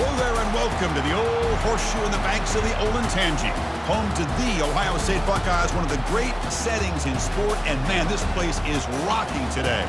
Hello there and welcome to the old horseshoe in the banks of the Olentangy, home to the Ohio State Buckeyes, one of the great settings in sport, and man, this place is rocking today.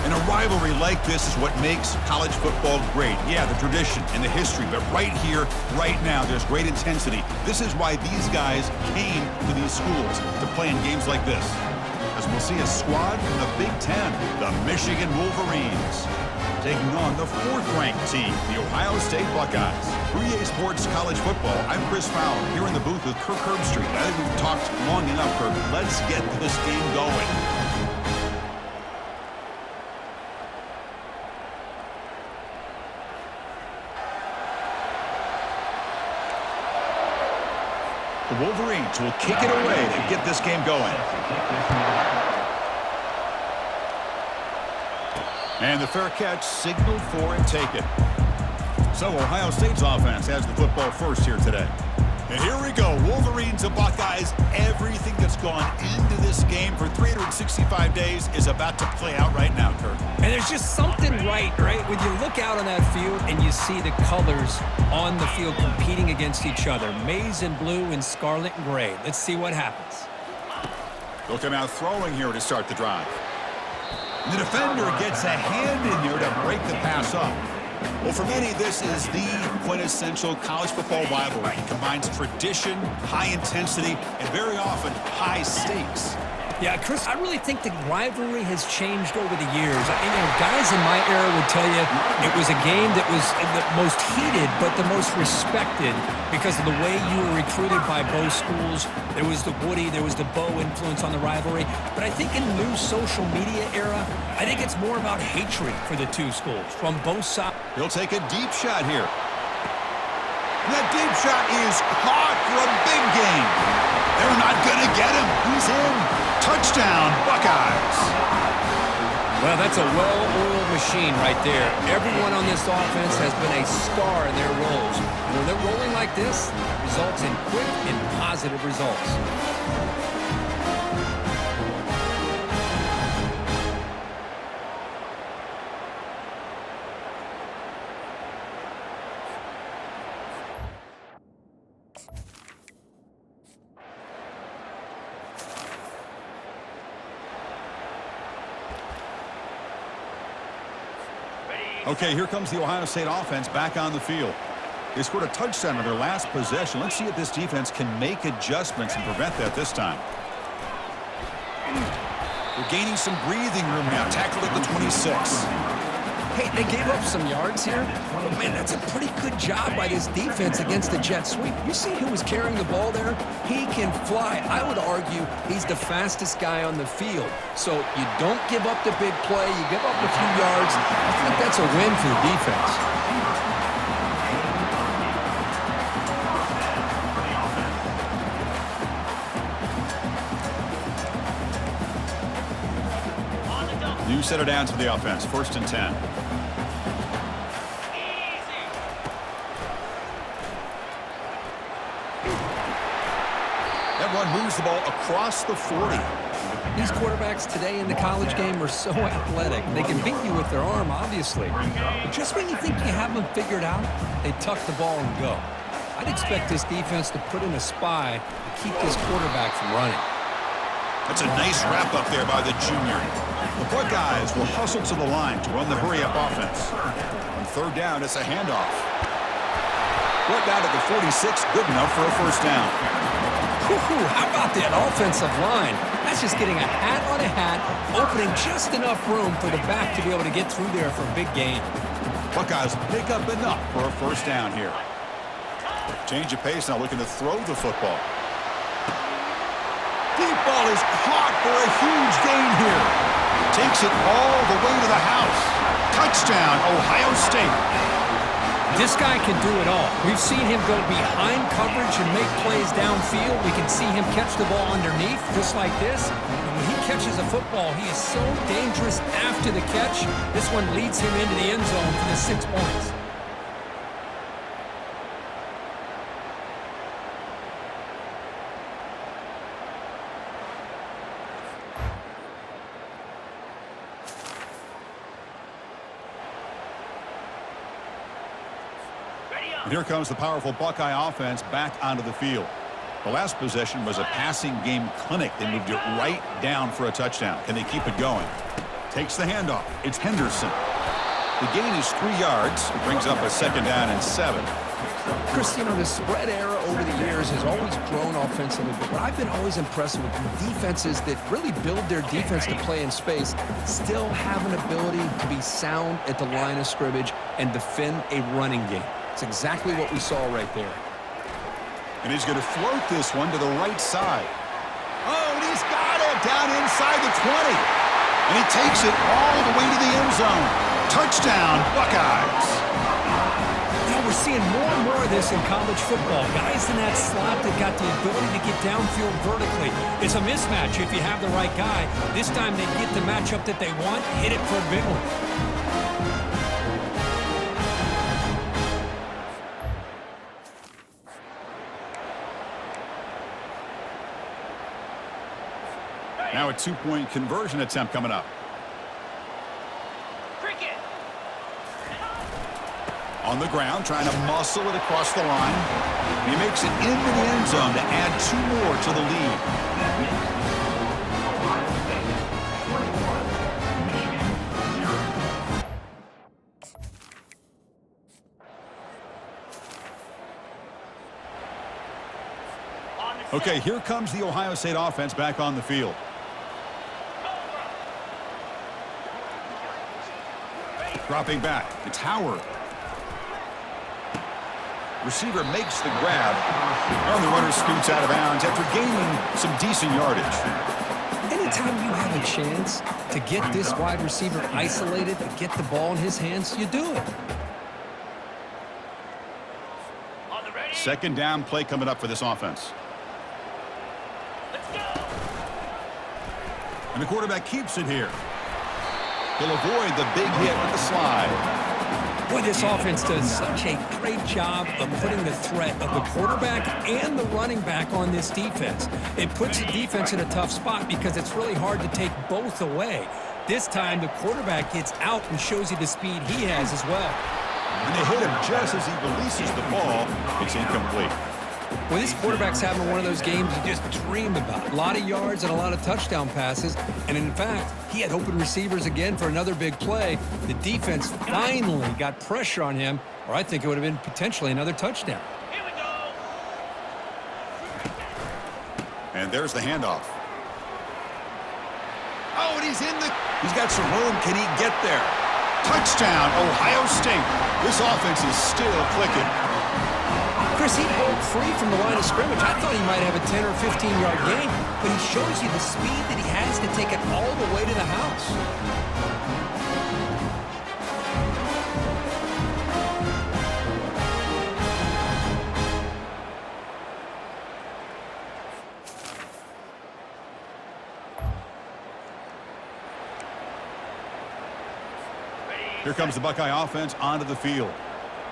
And a rivalry like this is what makes college football great. Yeah, the tradition and the history, but right here, right now, there's great intensity. This is why these guys came to these schools to play in games like this. As we'll see a squad from the Big Ten, the Michigan Wolverines, taking on the fourth-ranked team, the Ohio State Buckeyes. For EA Sports College Football, I'm Chris Fowler, here in the booth with Kirk Herbstreit. I think we've talked long enough, Kirk. Let's get this game going. The Wolverines will kick it away to get this game going. And the fair catch signaled for and taken. So Ohio State's offense has the football first here today. And here we go. Wolverines and Buckeyes. Everything that's gone into this game for 365 days is about to play out right now, Kirk. And there's just something right? When you look out on that field and you see the colors on the field competing against each other. Maize and blue and scarlet and gray. Let's see what happens. They'll come out throwing here to start the drive. And the defender gets a hand in there to break the pass up. Well, for many, this is the quintessential college football rivalry. It combines tradition, high intensity, and very often high stakes. Yeah, Chris, I really think the rivalry has changed over the years. Guys in my era would tell you it was a game that was the most heated but the most respected because of the way you were recruited by both schools. There was the Woody, there was the Bo influence on the rivalry. But I think in the new social media era, I think it's more about hatred for the two schools from both sides. He'll take a deep shot here. And that deep shot is caught for a big gain. They're not going to get him. He's in. Touchdown, Buckeyes. Well, that's a well-oiled machine right there. Everyone on this offense has been a star in their roles. And when they're rolling like this, it results in quick and positive results. Okay, here comes the Ohio State offense back on the field. They scored a touchdown on their last possession. Let's see if this defense can make adjustments and prevent that this time. They're gaining some breathing room now. Tackled at the 26. Hey, they gave up some yards here. But man, that's a pretty good job by this defense against the jet sweep. You see who was carrying the ball there? He can fly. I would argue he's the fastest guy on the field. So you don't give up the big play. You give up a few yards. I think that's a win for the defense. You set it down to the offense. 1st and 10. That run moves the ball across the 40. These quarterbacks today in the college game are so athletic. They can beat you with their arm, obviously. But just when you think you have them figured out, they tuck the ball and go. I'd expect this defense to put in a spy to keep this quarterback from running. That's a nice wrap up there by the junior. The Buckeyes will hustle to the line to run the hurry-up offense. On 3rd down, it's a handoff. Brought down at the 46, good enough for a 1st down. How about that offensive line? That's just getting a hat on a hat, opening just enough room for the back to be able to get through there for a big gain. Buckeyes pick up enough for a 1st down here. Change of pace now, looking to throw the football. Deep ball is caught for a huge gain here. Takes it all the way to the house. Touchdown, Ohio State. This guy can do it all. We've seen him go behind coverage and make plays downfield. We can see him catch the ball underneath, just like this. And when he catches a football, he is so dangerous after the catch. This one leads him into the end zone for the 6 points. And here comes the powerful Buckeye offense back onto the field. The last possession was a passing game clinic. They moved it right down for a touchdown. Can they keep it going? Takes the handoff. It's Henderson. The gain is 3 yards. Brings up a 2nd down and 7. Chris, you know, the spread era over the years has always grown offensively, but what I've been always impressed with defenses that really build their defense to play in space still have an ability to be sound at the line of scrimmage and defend a running game. It's exactly what we saw right there. And he's going to float this one to the right side. Oh, and he's got it down inside the 20. And he takes it all the way to the end zone. Touchdown, Buckeyes. You know, we're seeing more and more of this in college football. Guys in that slot that got the ability to get downfield vertically. It's a mismatch if you have the right guy. This time they get the matchup that they want, hit it for a big one. Now a 2-point conversion attempt coming up. On the ground, trying to muscle it across the line. He makes it into the end zone to add 2 more to the lead. Okay, here comes the Ohio State offense back on the field. Dropping back, it's Howard. Receiver makes the grab, and the runner scoots out of bounds after gaining some decent yardage. Anytime you have a chance to get this wide receiver isolated, to get the ball in his hands, you do it. 2nd down play coming up for this offense. And the quarterback keeps it here. He'll avoid the big hit with the slide. Boy, this offense does such a great job of putting the threat of the quarterback and the running back on this defense. It puts the defense in a tough spot because it's really hard to take both away. This time, the quarterback gets out and shows you the speed he has as well. And they hit him just as he releases the ball. It's incomplete. Well, this quarterback's having one of those games you just dream about. A lot of yards and a lot of touchdown passes. And in fact, he had open receivers again for another big play. The defense finally got pressure on him, or I think it would have been potentially another touchdown. Here we go. And there's the handoff. Oh, and he's got some room. Can he get there? Touchdown, Ohio State. This offense is still clicking. Chris, he broke free from the line of scrimmage. I thought he might have a 10 or 15-yard gain, but he shows you the speed that he has to take it all the way to the house. Here comes the Buckeye offense onto the field.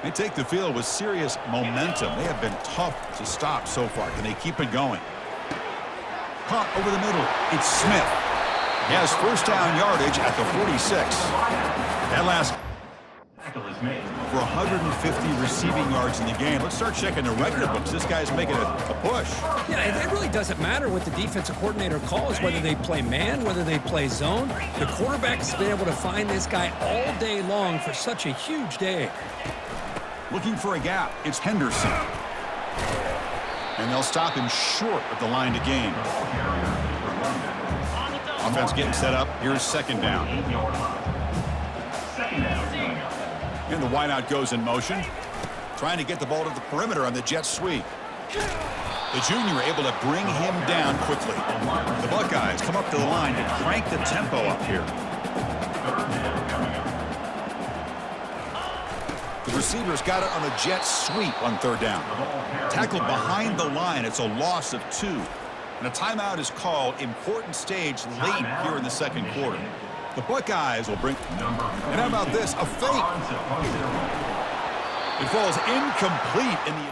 They take the field with serious momentum. They have been tough to stop so far. Can they keep it going? Caught over the middle. It's Smith. He has 1st down yardage at the 46. That last for 150 receiving yards in the game. Let's start checking the record books. This guy's making a push. Yeah, it really doesn't matter what the defensive coordinator calls, whether they play man, whether they play zone. The quarterback has been able to find this guy all day long for such a huge day. Looking for a gap. It's Henderson. And they'll stop him short of the line to gain. Offense getting set up. Here's 2nd down. And the wideout goes in motion. Trying to get the ball to the perimeter on the jet sweep. The junior able to bring him down quickly. The Buckeyes come up to the line to crank the tempo up here. The receiver's got it on a jet sweep on 3rd down. Tackled behind the line. It's a loss of 2. And a timeout is called. Important stage late here in the 2nd quarter. The Buckeyes will bring... And how about this? A fake. It falls incomplete in the...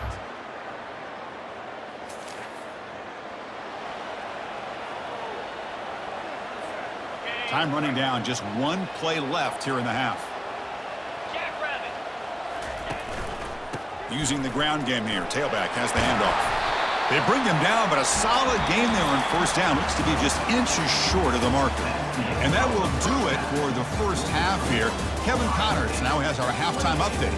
Time running down. Just 1 play left here in the half. Using the ground game here. Tailback has the handoff. They bring him down, but a solid game there on first down. Looks to be just inches short of the marker. And that will do it for the first half here. Kevin Connors now has our halftime update.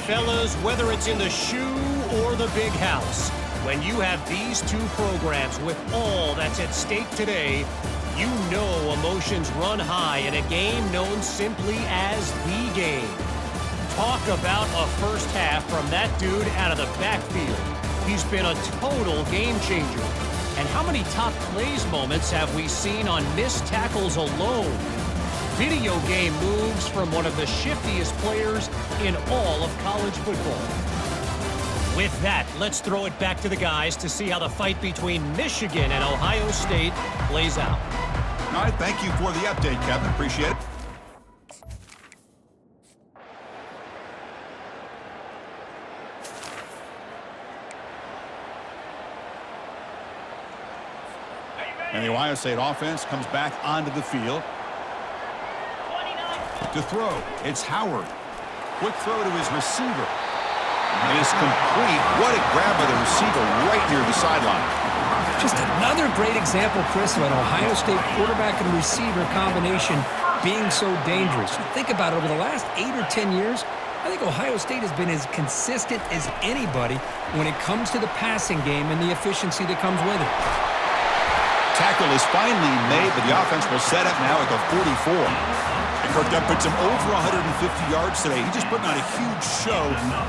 Fellas, whether it's in the shoe or the big house, when you have these two programs with all that's at stake today, you know emotions run high in a game known simply as the game. Talk about a first half from that dude out of the backfield. He's been a total game changer. And how many top plays moments have we seen on missed tackles alone? Video game moves from one of the shiftiest players in all of college football. With that, let's throw it back to the guys to see how the fight between Michigan and Ohio State plays out. All right, thank you for the update, Kevin. Appreciate it. And the Ohio State offense comes back onto the field. To throw, it's Howard. Quick throw to his receiver. It is complete. What a grab by the receiver right near the sideline. Just another great example, Chris, of an Ohio State quarterback and receiver combination being so dangerous. You think about it, over the last 8 or 10 years, I think Ohio State has been as consistent as anybody when it comes to the passing game and the efficiency that comes with it. Tackle is finally made, but the offense will set up now at the 44. And Kirk, that puts him over 150 yards today. He's just putting on a huge show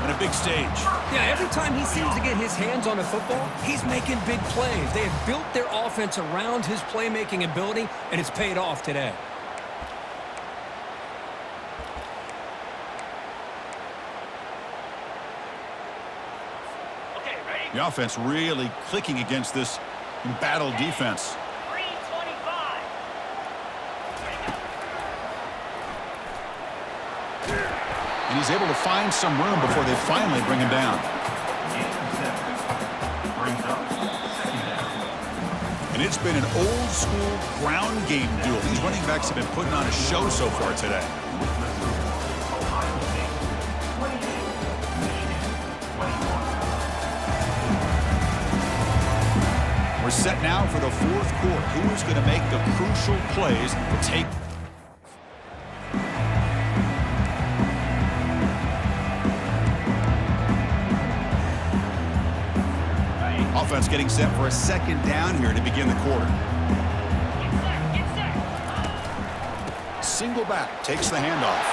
on a big stage. Yeah, every time he seems to get his hands on the football, he's making big plays. They have built their offense around his playmaking ability, and it's paid off today. Okay, ready? The offense really clicking against this embattled defense. 325. And he's able to find some room before they finally bring him down. And it's been an old-school ground game duel. These running backs have been putting on a show so far today. We're set now for the fourth quarter. Who is going to make the crucial plays to take... Offense getting set for a second down here to begin the quarter. Single back takes the handoff.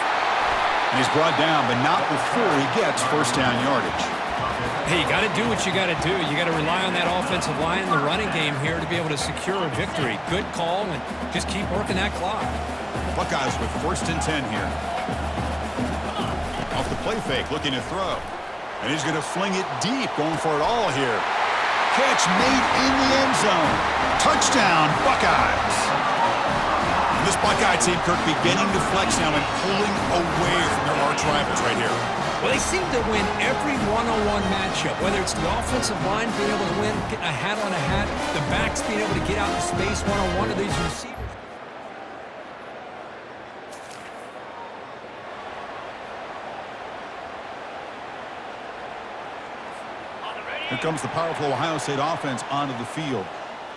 And he's brought down, but not before he gets first down yardage. Hey, you got to do what you got to do. You got to rely on that offensive line, the running game here to be able to secure a victory. Good call, and just keep working that clock. Buckeyes with first and 10 here. Off the play fake, looking to throw. And he's going to fling it deep, going for it all here. Catch made in the end zone. Touchdown, Buckeyes. And this Buckeye team, Kirk, beginning to flex now and pulling away from their arch rivals right here. Well, they seem to win every one-on-one matchup, whether it's the offensive line being able to win, getting a hat on a hat, the backs being able to get out in space one-on-one of these receivers. Here comes the powerful Ohio State offense onto the field.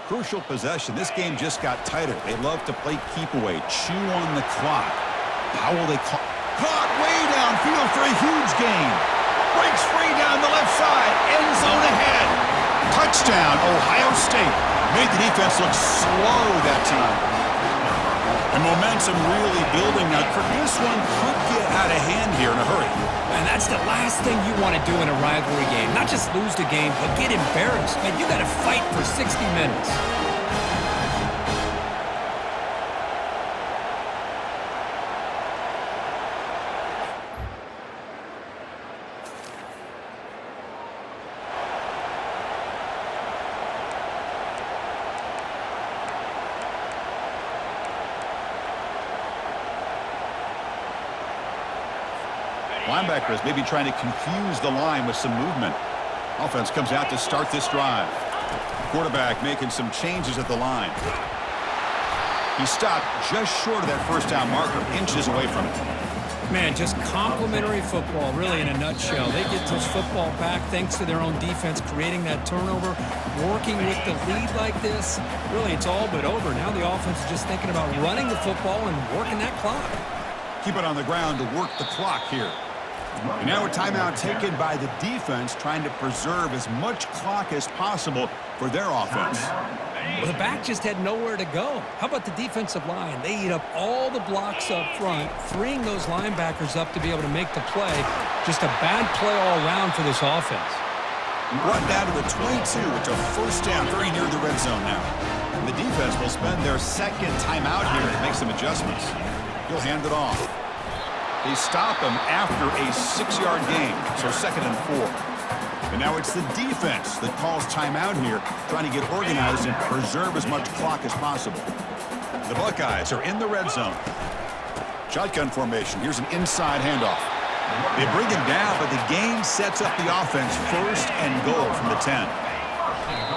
Crucial possession. This game just got tighter. They love to play keep away, chew on the clock. How will they call? Caught way downfield for a huge gain. Breaks free down the left side. End zone ahead. Touchdown, Ohio State. Made the defense look slow that time. And momentum really building now. This one could get out of hand here in a hurry. And that's the last thing you want to do in a rivalry game. Not just lose the game, but get embarrassed. Man, you got to fight for 60 minutes. Linebackers maybe trying to confuse the line with some movement. Offense comes out to start this drive. Quarterback making some changes at the line. He stopped just short of that first down marker, inches away from it. Man, just complimentary football, really, in a nutshell. They get this football back thanks to their own defense, creating that turnover, working with the lead like this. Really, it's all but over. Now the offense is just thinking about running the football and working that clock. Keep it on the ground to work the clock here. And now a timeout taken by the defense, trying to preserve as much clock as possible for their offense. Well, the back just had nowhere to go. How about the defensive line? They eat up all the blocks up front, freeing those linebackers up to be able to make the play. Just a bad play all around for this offense. Brought down to the 22. It's a first down, very near the red zone now. And the defense will spend their second timeout here to make some adjustments. He'll hand it off. They stop him after a 6-yard gain, so 2nd and 4. And now it's the defense that calls timeout here, trying to get organized and preserve as much clock as possible. The Buckeyes are in the red zone. Shotgun formation. Here's an inside handoff. They bring him down, but the gain sets up the offense 1st and goal from the 10.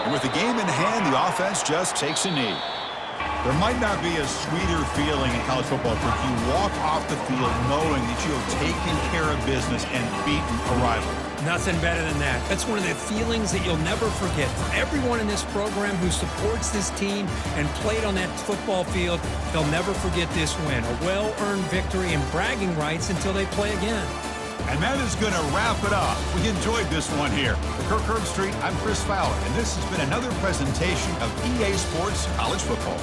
And with the game in hand, the offense just takes a knee. There might not be a sweeter feeling in college football if you walk off the field knowing that you have taken care of business and beaten a rival. Nothing better than that. That's one of the feelings that you'll never forget. For everyone in this program who supports this team and played on that football field, they'll never forget this win. A well-earned victory and bragging rights until they play again. And that is going to wrap it up. We enjoyed this one here. For Kirk Herbstreit, I'm Chris Fowler, and this has been another presentation of EA Sports College Football.